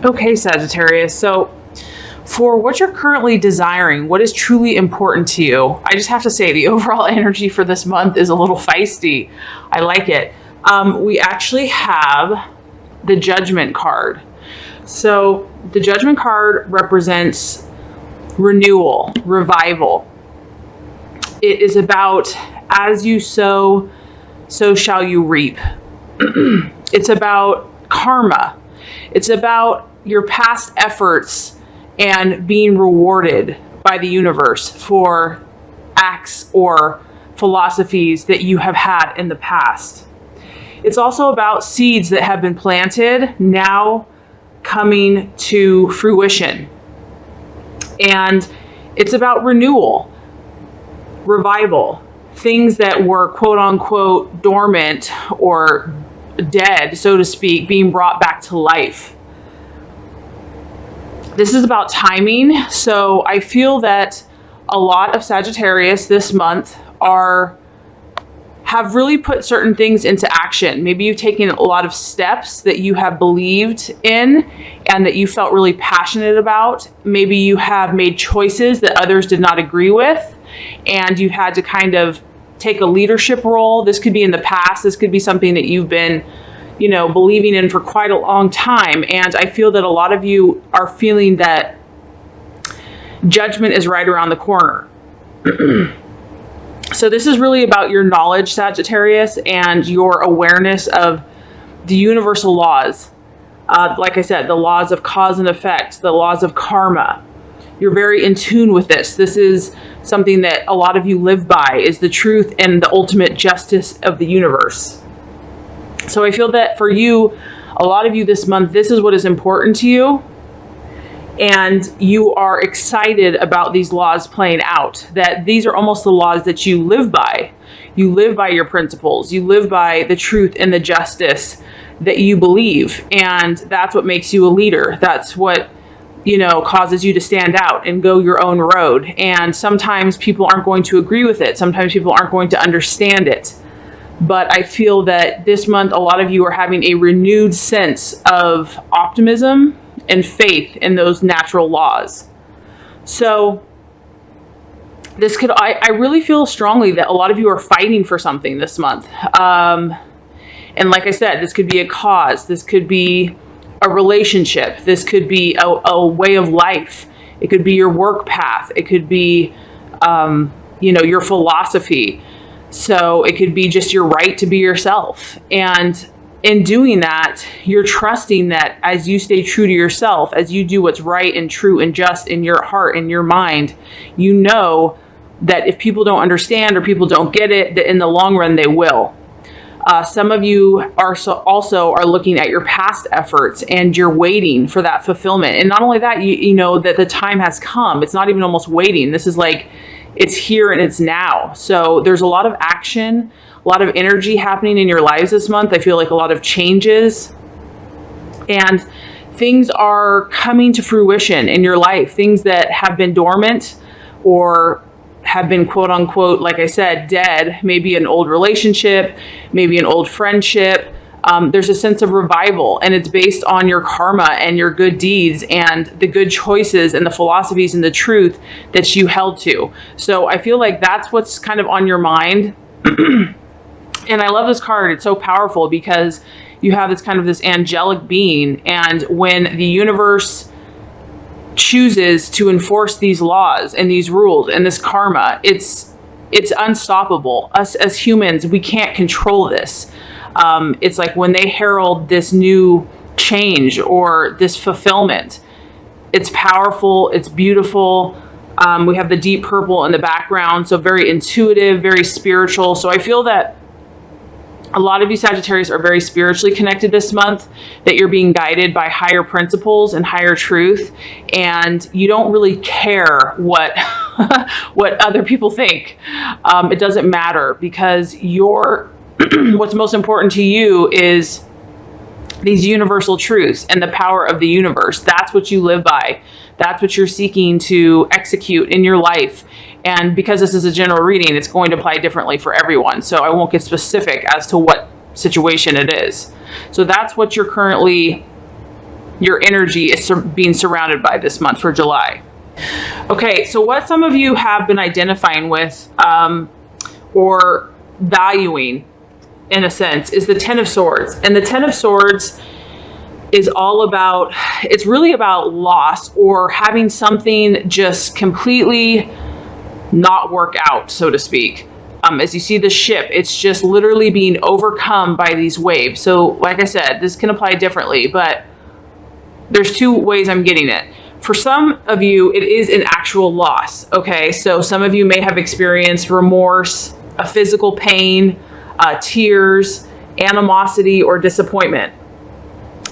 Okay, Sagittarius. So for what you're currently desiring, what is truly important to you, I just have to say the overall energy for this month is a little feisty. I like it. We actually have the Judgment card. So the Judgment card represents renewal, revival. It is about as you sow, so shall you reap. It's about karma. It's about your past efforts and being rewarded by the universe for acts or philosophies that you have had in the past. It's also about seeds that have been planted now coming to fruition. And it's about renewal, revival, things that were quote unquote dormant or dead, so to speak, being brought back to life. This is about timing. So I feel that a lot of Sagittarius this month have really put certain things into action. Maybe you've taken a lot of steps that you have believed in and that you felt really passionate about. Maybe you have made choices that others did not agree with, and you had to kind of take a leadership role. This could be in the past. This could be something that you've been, believing in for quite a long time. And I feel that a lot of you are feeling that judgment is right around the corner. So this is really about your knowledge, Sagittarius, and your awareness of the universal laws. Like I said, the laws of cause and effect, the laws of karma. You're very in tune with this. This is something that a lot of you live by, is the truth and the ultimate justice of the universe. So I feel that for you, a lot of you this month, this is what is important to you. And you are excited about these laws playing out, that these are almost the laws that you live by. You live by your principles. You live by the truth and the justice that you believe. And that's what makes you a leader. That's what, causes you to stand out and go your own road. And sometimes people aren't going to agree with it. Sometimes people aren't going to understand it. But I feel that this month, a lot of you are having a renewed sense of optimism and faith in those natural laws. So this could, I really feel strongly that a lot of you are fighting for something this month. And like I said, this could be a cause. This could be a relationship. This could be a way of life. It could be your work path. It could be, your philosophy. So it could be just your right to be yourself. And in doing that, you're trusting that as you stay true to yourself, as you do what's right and true and just in your heart and your mind, you know that if people don't understand or people don't get it, that in the long run they will. Some of you also are looking at your past efforts and you're waiting for that fulfillment. And not only that, you know that the time has come. It's not even almost waiting. This is like, it's here and it's now. So there's a lot of action, a lot of energy happening in your lives this month. I feel like a lot of changes, and things are coming to fruition in your life. Things that have been dormant or have been quote unquote, like I said, dead, maybe an old relationship, maybe an old friendship. There's a sense of revival, and it's based on your karma and your good deeds and the good choices and the philosophies and the truth that you held to. So I feel like that's what's kind of on your mind. And I love this card. It's so powerful because you have this kind of this angelic being, and when the universe chooses to enforce these laws and these rules and this karma, it's unstoppable. Us as humans, we can't control this. It's like when they herald this new change or this fulfillment, it's powerful, it's beautiful. We have the deep purple in the background, so very intuitive, very spiritual. So I feel that a lot of you Sagittarius are very spiritually connected this month, that you're being guided by higher principles and higher truth, and you don't really care what what other people think. It doesn't matter, because what's most important to you is these universal truths and the power of the universe. That's what you live by. That's what you're seeking to execute in your life. And because this is a general reading, it's going to apply differently for everyone. So I won't get specific as to what situation it is. So that's what you're currently your energy is being surrounded by this month for July. Okay, so what some of you have been identifying with or valuing, in a sense, is the Ten of Swords. And the Ten of Swords is all about, it's really about loss or having something just completely not work out, so to speak. As you see the ship, it's just literally being overcome by these waves. So like I said, this can apply differently, but there's two ways I'm getting it. For some of you, it is an actual loss. Okay, so some of you may have experienced remorse, a physical pain, tears, animosity, or disappointment.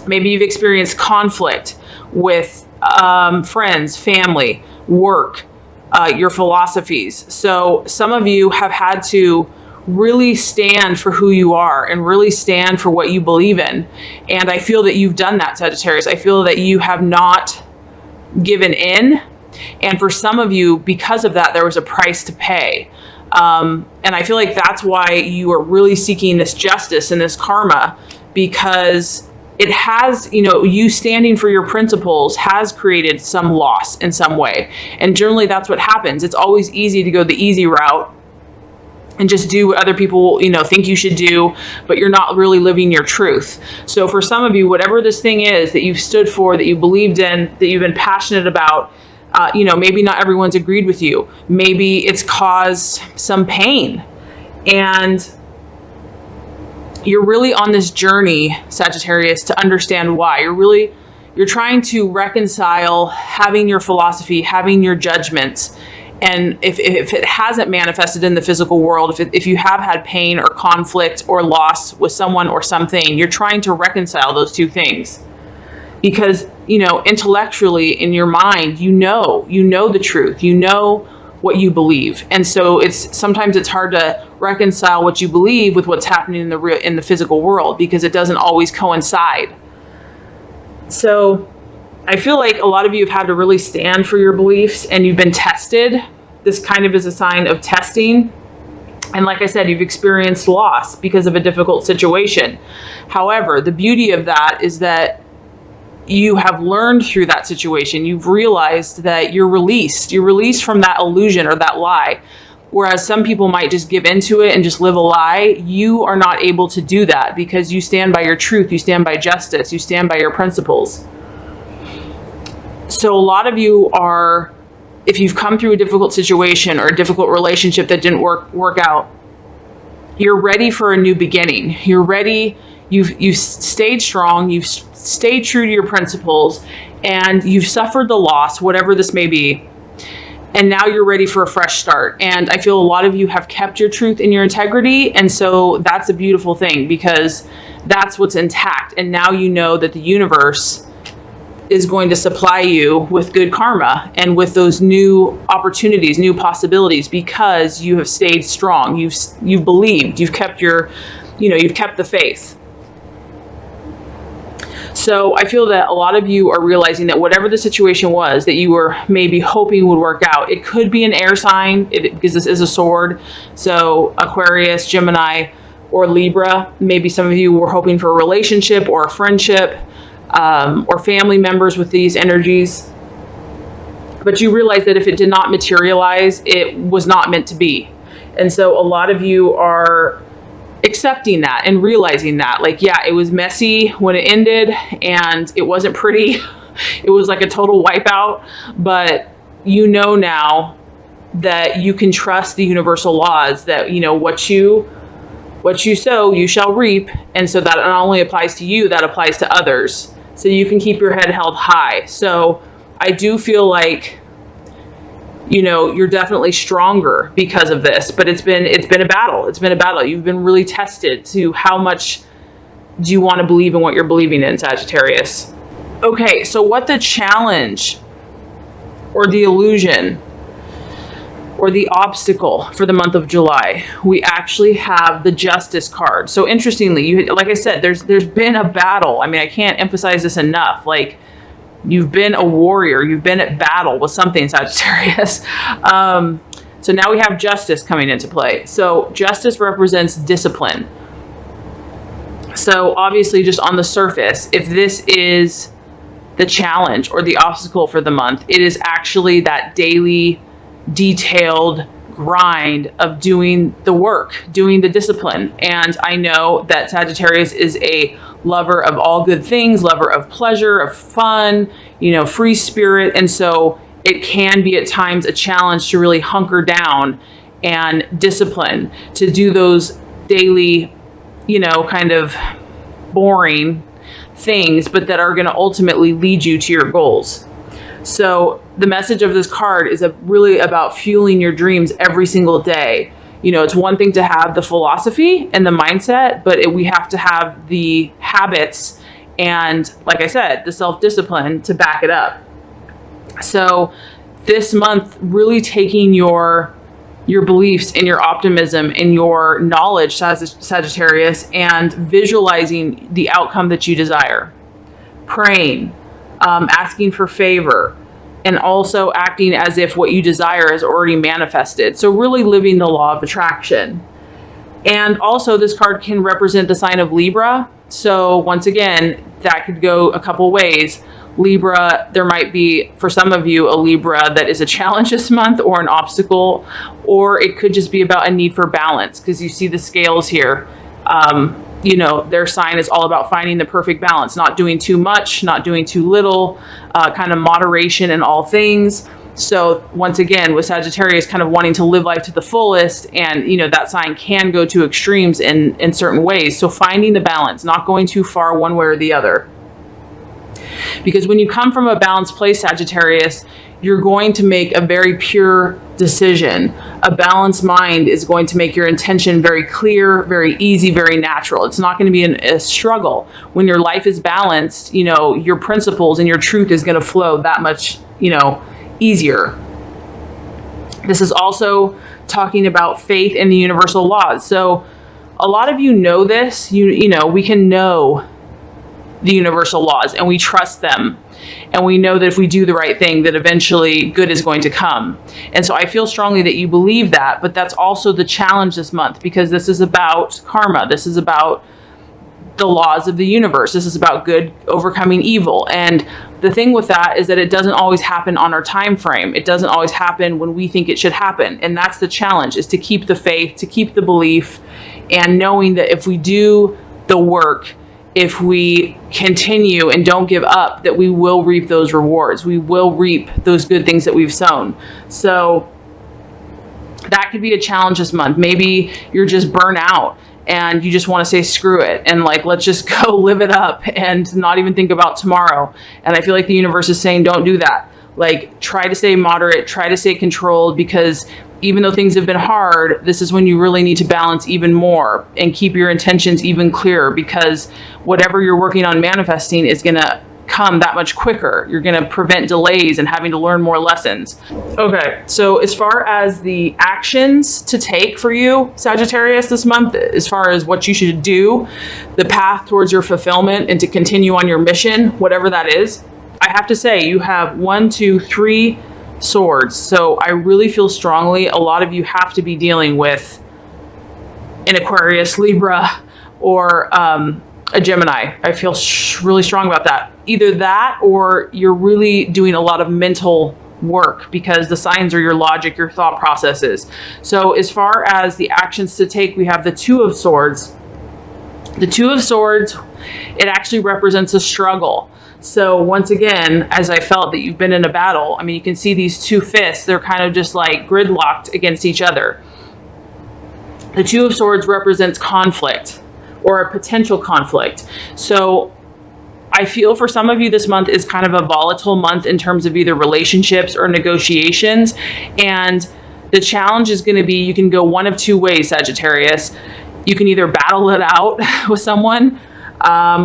Maybe you've experienced conflict with friends, family, work, your philosophies. So some of you have had to really stand for who you are and really stand for what you believe in. And I feel that you've done that, Sagittarius. I feel that you have not given in. And for some of you, because of that, there was a price to pay. And I feel like that's why you are really seeking this justice and this karma, because it has, you know, you standing for your principles has created some loss in some way. And generally that's what happens. It's always easy to go the easy route and just do what other people, you know, think you should do, but you're not really living your truth. So for some of you, whatever this thing is that you've stood for, that you believed in, that you've been passionate about, you know, maybe not everyone's agreed with you. Maybe it's caused some pain. And you're really on this journey, Sagittarius, to understand why. You're trying to reconcile having your philosophy, having your judgments. And if it hasn't manifested in the physical world, if you have had pain or conflict or loss with someone or something, you're trying to reconcile those two things. Because, you know, intellectually in your mind, you know the truth, you know what you believe. And so sometimes it's hard to reconcile what you believe with what's happening in the physical world, because it doesn't always coincide. So I feel like a lot of you have had to really stand for your beliefs, and you've been tested. This kind of is a sign of testing. And like I said, you've experienced loss because of a difficult situation. However, the beauty of that is that you have learned through that situation. You've realized that you're released. You're released from that illusion or that lie. Whereas some people might just give into it and just live a lie. You are not able to do that because you stand by your truth. You stand by justice. You stand by your principles. So a lot of you are, if you've come through a difficult situation or a difficult relationship that didn't work out, you're ready for a new beginning. You're ready. You've stayed strong. You've stayed true to your principles, and you've suffered the loss, whatever this may be. And now you're ready for a fresh start. And I feel a lot of you have kept your truth and your integrity. And so that's a beautiful thing, because that's what's intact. And now you know that the universe is going to supply you with good karma and with those new opportunities, new possibilities, because you have stayed strong. You've believed, you've kept you've kept the faith. So I feel that a lot of you are realizing that whatever the situation was that you were maybe hoping would work out, it could be an air sign, because this is a sword. So Aquarius, Gemini, or Libra. Maybe some of you were hoping for a relationship or a friendship, or family members with these energies. But you realize that if it did not materialize, it was not meant to be. And so a lot of you are accepting that and realizing that, like, yeah, it was messy when it ended and it wasn't pretty. It was like a total wipeout, but you know now that you can trust the universal laws that, you know, what you sow, you shall reap. And so that not only applies to you, that applies to others. So you can keep your head held high. So I do feel like, you know, you're definitely stronger because of this, but it's been a battle. It's been a battle. You've been really tested to how much do you want to believe in what you're believing in, Sagittarius. Okay, so what the challenge or the illusion or the obstacle for the month of July, we actually have the Justice card. So interestingly, like I said, there's been a battle. I mean, I can't emphasize this enough. Like, you've been a warrior. You've been at battle with something, Sagittarius. So now we have Justice coming into play. So Justice represents discipline. So obviously, just on the surface, if this is the challenge or the obstacle for the month. It is actually that daily, detailed grind of doing the work, doing the discipline. And I know that Sagittarius is a lover of all good things, lover of pleasure, of fun, you know, free spirit. And so it can be at times a challenge to really hunker down and discipline, to do those daily, you know, kind of boring things, but that are going to ultimately lead you to your goals. So the message of this card is really about fueling your dreams every single day. You know, it's one thing to have the philosophy and the mindset, but we have to have the habits and, like I said, the self-discipline to back it up. So this month, really taking your beliefs and your optimism and your knowledge, Sagittarius, and visualizing the outcome that you desire. Praying, asking for favor, and also acting as if what you desire is already manifested. So really living the law of attraction. And also this card can represent the sign of Libra. So once again, that could go a couple ways. Libra, there might be, for some of you, a Libra that is a challenge this month or an obstacle, or it could just be about a need for balance, because you see the scales here. You know, their sign is all about finding the perfect balance, not doing too much, not doing too little, kind of moderation in all things. So once again, with Sagittarius kind of wanting to live life to the fullest, and, you know, that sign can go to extremes in certain ways. So finding the balance, not going too far one way or the other. Because when you come from a balanced place, Sagittarius, you're going to make a very pure decision. A balanced mind is going to make your intention very clear, very easy, very natural. It's not going to be a struggle. When your life is balanced, you know, your principles and your truth is going to flow that much, you know, easier. This is also talking about faith in the universal laws. So a lot of you know this, you know, we can know the universal laws and we trust them. And we know that if we do the right thing, that eventually good is going to come. And so I feel strongly that you believe that, but that's also the challenge this month, because this is about karma. This is about the laws of the universe. This is about good overcoming evil. And the thing with that is that it doesn't always happen on our time frame. It doesn't always happen when we think it should happen. And that's the challenge, is to keep the faith, to keep the belief, and knowing that if we do the work, if we continue and don't give up, that we will reap those rewards. We will reap those good things that we've sown. So that could be a challenge this month. Maybe you're just burnt out and you just want to say, screw it. And like, let's just go live it up and not even think about tomorrow. And I feel like the universe is saying, don't do that. Like, try to stay moderate, try to stay controlled, because even though things have been hard, this is when you really need to balance even more and keep your intentions even clearer, because whatever you're working on manifesting is going to come that much quicker. You're going to prevent delays and having to learn more lessons. Okay, so as far as the actions to take for you, Sagittarius, this month, as far as what you should do, the path towards your fulfillment and to continue on your mission, whatever that is, I have to say you have 1, 2, 3 swords. So I really feel strongly a lot of you have to be dealing with an Aquarius, Libra, or a Gemini. I feel really strong about that. Either that, or you're really doing a lot of mental work, because the signs are your logic, your thought processes. So as far as the actions to take, we have the Two of Swords. The Two of Swords, it actually represents a struggle. So once again, as I felt that you've been in a battle, I mean, you can see these two fists, they're kind of just like gridlocked against each other. The Two of Swords represents conflict, or a potential conflict. So I feel for some of you, this month is kind of a volatile month in terms of either relationships or negotiations. And the challenge is going to be, you can go one of two ways, Sagittarius. You can either battle it out with someone,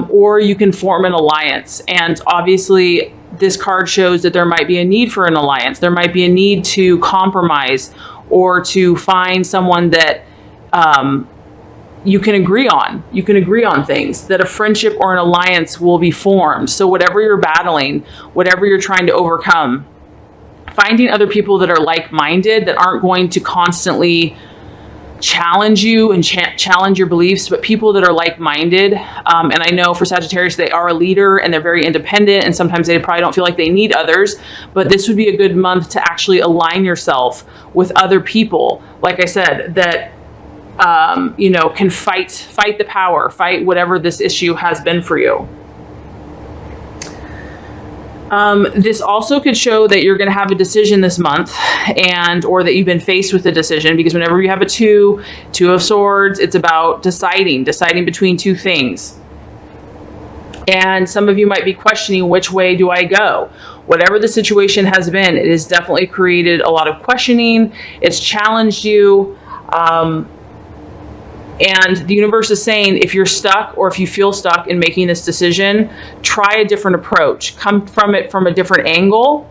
or you can form an alliance. And obviously this card shows that there might be a need for an alliance. There might be a need to compromise, or to find someone that you can agree on. You can agree on things, that a friendship or an alliance will be formed. So whatever you're battling, whatever you're trying to overcome, finding other people that are like-minded, that aren't going to constantly challenge you and challenge your beliefs, but people that are like-minded. And I know for Sagittarius, they are a leader and they're very independent, and sometimes they probably don't feel like they need others, but this would be a good month to actually align yourself with other people, like I said, that you know, can fight the power, fight whatever this issue has been for you. This also could show that you're going to have a decision this month, or that you've been faced with a decision, because whenever you have a two of swords, it's about deciding between two things. And some of you might be questioning, which way do I go? Whatever the situation has been, it has definitely created a lot of questioning. It's challenged you. And the universe is saying, if you're stuck, or if you feel stuck in making this decision, try a different approach. Come from it from a different angle,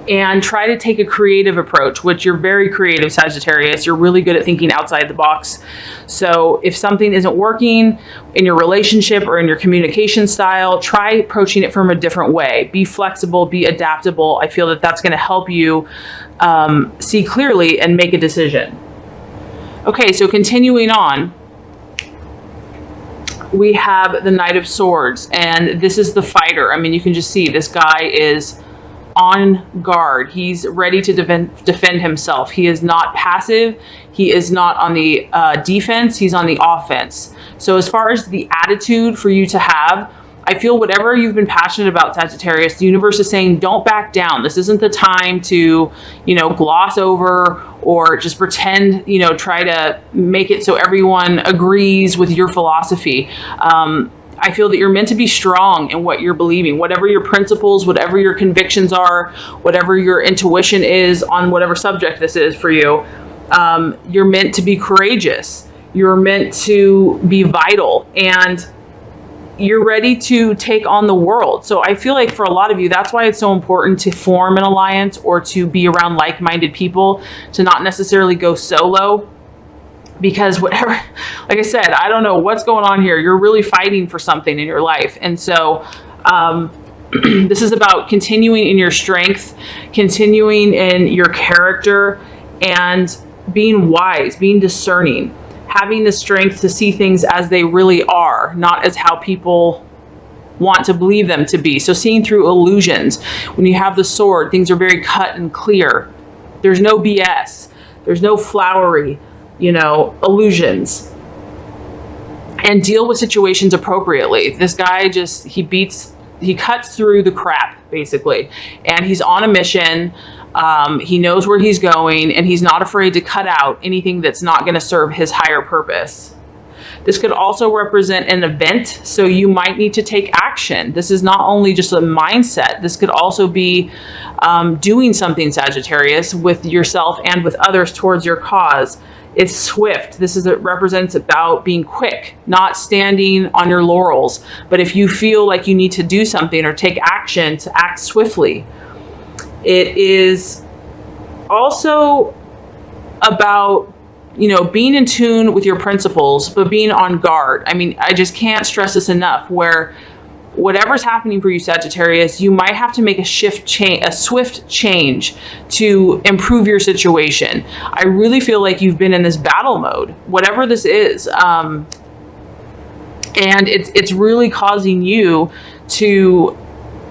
and try to take a creative approach, which you're very creative, Sagittarius. You're really good at thinking outside the box. So if something isn't working in your relationship or in your communication style, try approaching it from a different way. Be flexible, be adaptable. I feel that that's going to help you see clearly and make a decision. Okay, so continuing on, we have the Knight of Swords, and this is the fighter. I mean, you can just see this guy is on guard. He's ready to defend himself. He is not passive. He is not on the defense. He's on the offense. So as far as the attitude for you to have, I feel whatever you've been passionate about, Sagittarius, the universe is saying, don't back down. This isn't the time to, you know, gloss over or just pretend, you know, try to make it so everyone agrees with your philosophy. I feel that you're meant to be strong in what you're believing, whatever your principles, whatever your convictions are, whatever your intuition is on whatever subject this is for you. You're meant to be courageous. You're meant to be vital, and you're ready to take on the world. So I feel like for a lot of you, that's why it's so important to form an alliance or to be around like-minded people, to not necessarily go solo, because whatever, like I said, I don't know what's going on here. You're really fighting for something in your life. And so this is about continuing in your strength, continuing in your character, and being wise, being discerning. Having the strength to see things as they really are, not as how people want to believe them to be. So seeing through illusions. When you have the sword, things are very cut and clear. There's no BS. There's no flowery, you know, illusions. And deal with situations appropriately. This guy just, he cuts through the crap, basically. And he's on a mission. He knows where he's going, and he's not afraid to cut out anything that's not going to serve his higher purpose. This could also represent an event, so you might need to take action. This is not only just a mindset. This could also be doing something, Sagittarius, with yourself and with others towards your cause. It's swift. It represents about being quick, not standing on your laurels. But if you feel like you need to do something or take action, to act swiftly. It is also about, you know, being in tune with your principles, but being on guard. I mean, I just can't stress this enough, where whatever's happening for you, Sagittarius, you might have to make a swift change to improve your situation. I really feel like you've been in this battle mode, whatever this is. And it's really causing you to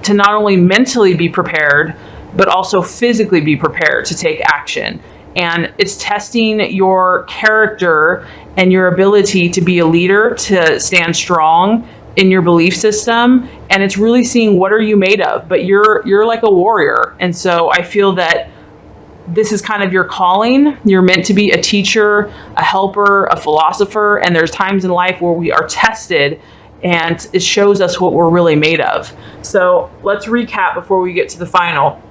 not only mentally be prepared, but also physically be prepared to take action. And it's testing your character and your ability to be a leader, to stand strong in your belief system. And it's really seeing what are you made of, but you're like a warrior. And so I feel that this is kind of your calling. You're meant to be a teacher, a helper, a philosopher. And there's times in life where we are tested, and it shows us what we're really made of. So let's recap before we get to the final.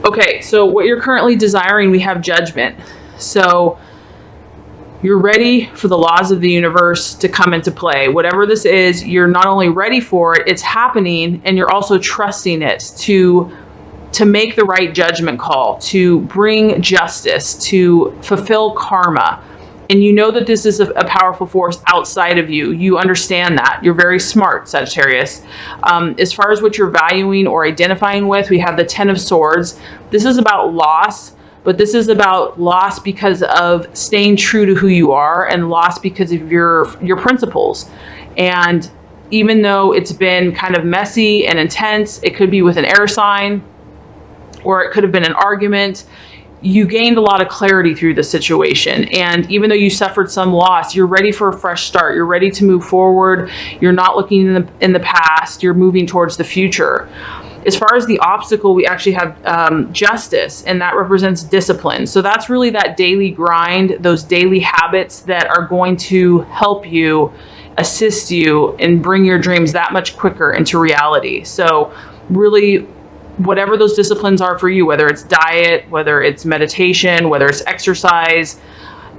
Okay, so what you're currently desiring, we have Judgment. So you're ready for the laws of the universe to come into play. Whatever this is, you're not only ready for it, it's happening, and you're also trusting it to make the right judgment call, to bring justice, to fulfill karma. And you know that this is a powerful force outside of you. You understand that. You're very smart, Sagittarius. As far as what you're valuing or identifying with, we have the Ten of Swords. This is about loss, but this is about loss because of staying true to who you are, and loss because of your principles. And even though it's been kind of messy and intense, it could be with an air sign, or it could have been an argument, you gained a lot of clarity through the situation. And even though you suffered some loss, you're ready for a fresh start. You're ready to move forward. You're not looking in the past. You're moving towards the future. As far as the obstacle, we actually have justice, and that represents discipline. So that's really that daily grind, those daily habits that are going to help you, assist you, and bring your dreams that much quicker into reality. So really, whatever those disciplines are for you, whether it's diet, whether it's meditation, whether it's exercise,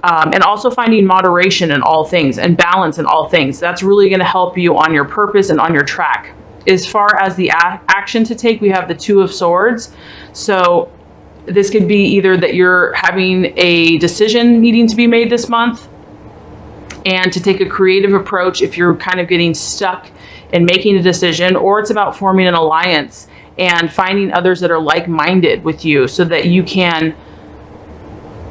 and also finding moderation in all things and balance in all things, that's really going to help you on your purpose and on your track. As far as the action to take, we have the Two of Swords. So this could be either that you're having a decision needing to be made this month, and to take a creative approach if you're kind of getting stuck in making a decision, or it's about forming an alliance and finding others that are like-minded with you so that you can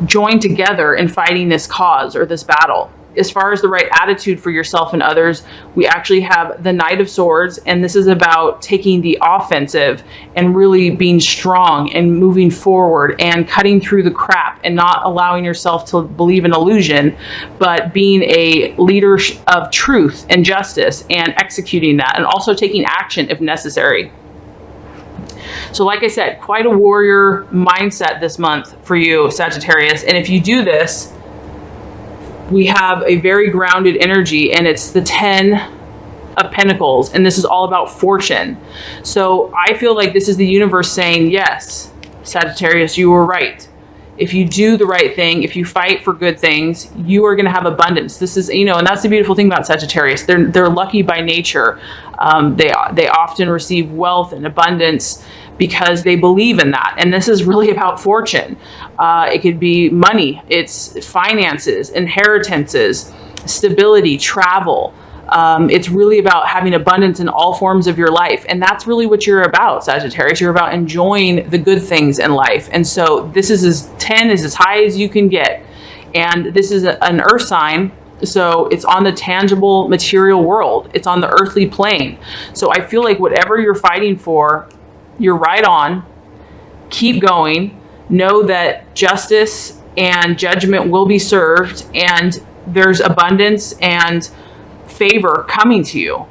join together in fighting this cause or this battle. As far as the right attitude for yourself and others, we actually have the Knight of Swords, and this is about taking the offensive and really being strong and moving forward and cutting through the crap and not allowing yourself to believe in illusion, but being a leader of truth and justice and executing that, and also taking action if necessary. So like I said, quite a warrior mindset this month for you, Sagittarius. And if you do this, we have a very grounded energy, and it's the 10 of Pentacles, and this is all about fortune. So I feel like this is the universe saying, yes, Sagittarius, you were right. If you do the right thing, if you fight for good things, you are going to have abundance. This is, and that's the beautiful thing about Sagittarius. They're lucky by nature. They often receive wealth and abundance because they believe in that. And this is really about fortune. It could be money, it's finances, inheritances, stability, travel. It's really about having abundance in all forms of your life. And that's really what you're about, Sagittarius. You're about enjoying the good things in life. And so this is 10 is as high as you can get. And this is an earth sign. So it's on the tangible material world. It's on the earthly plane. So I feel like whatever you're fighting for, you're right on. Keep going. Know that justice and judgment will be served, and there's abundance and favor coming to you.